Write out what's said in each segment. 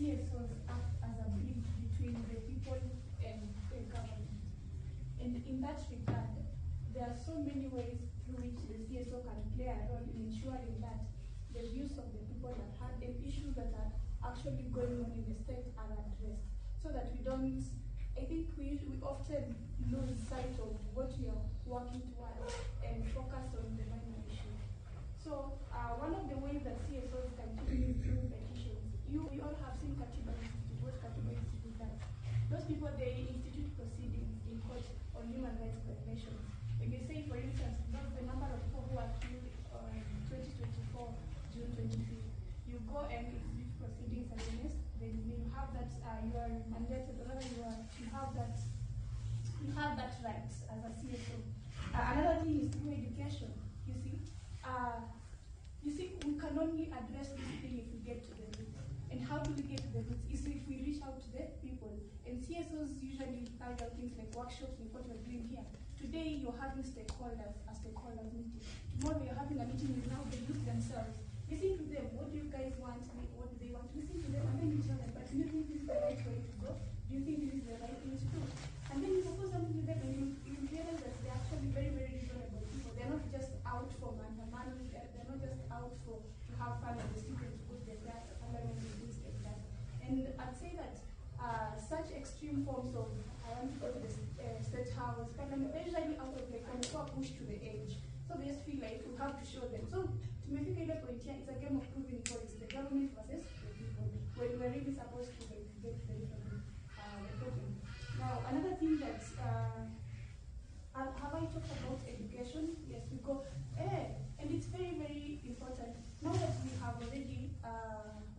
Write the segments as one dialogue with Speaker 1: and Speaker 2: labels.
Speaker 1: CSOs act as a bridge between the people and the government. And in that regard, there are so many ways through which the CSO can play a role in ensuring that the views of the people that had and issues that are actually going on in the state are addressed, so that we don't, I think we often lose sight of what we are working towards and focus on the minor issues. So one of the ways that CSOs can continue through petitions, you all have seen Katiba Institute. What Katiba Institute is that? Those people, they institute proceedings in court on human rights violations. When you say, for instance, not the number of people who are killed on 2024, June 25th, you go and institute proceedings against, then you have that, you are mandated, or rather you have that right as a CSO. Another thing is through education, you see. We can only address this thing if we get to the roots. And how do we get to the roots? Is if we reach out to the people. And CSOs usually carry out things like workshops, like what we're doing here. Today you're having stakeholders, a stakeholders meeting. Tomorrow you're having a meeting with now the youth themselves. Listen to them. What do you guys want? What do they want? Listen to them and then you tell them, but do you think this is the right way to go? Do you think this is the right thing to do? And then you propose something to them and you realize that they're actually very, very reasonable people. They're not just out for money, they're not just out to have fun on the street and to put their grass parliament and things like that. And I'd say that such extreme forms of, I want to go to the state house, parliament, they're usually out of like pushed to the edge. So they just feel like we have to show them. So to make it clear point here, it's a game of proving points, the government versus the people, when we're really supposed to like, get ready from the problem. Now, another thing that, have I talked about education? Yes, we go, and it's very, very important. Now that we have already,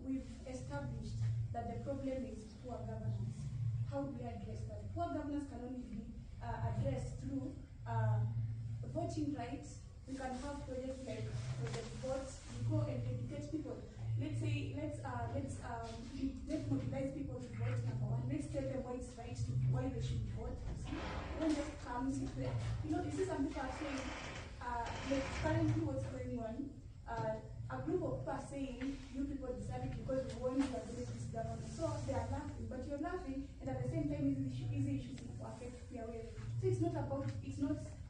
Speaker 1: we've established that the problem is poor governance. How do we address that? Poor governance can only be addressed through voting rights. We can have projects like project votes. We go and educate people. Let's say, let's mobilize people to vote, number one. Let's tell them why it's right, why they should vote. Don't just come, sit there. You see some people are saying, like currently what's going on, a group of people are saying, you people deserve it because we want to address this government. So they are laughing, but you're laughing, and at the same time, easy issues will affect their way. So it's not about,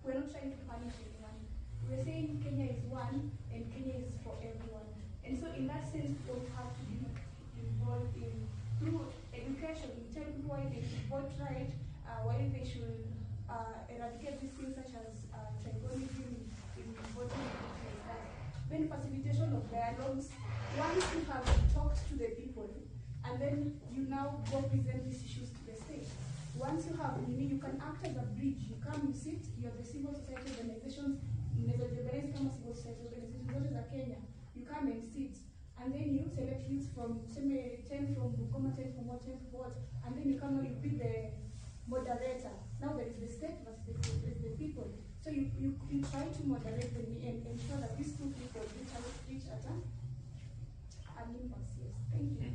Speaker 1: we're not trying to punish anyone. We're saying Kenya is one, and Kenya is for everyone. And so in that sense, we have to be involved in, through education, we tell people why they should vote right, why they should eradicate these things such as tribalism in voting and things like that. Then facilitation of dialogues. Once you have talked to the people, and then you now go present these issues to the state. Once you have, you can act as a bridge. You come, you sit, you're the civil society organizations, civil society organizations, Kenya. You come and sit, and then you select youth from, say, 10 from Bukoma, 10 from what, 10 from what, and then you come and you be the moderator. Now there is the state versus the people. So you try to moderate them and ensure that these two people reach at an impasse. Yes, thank you.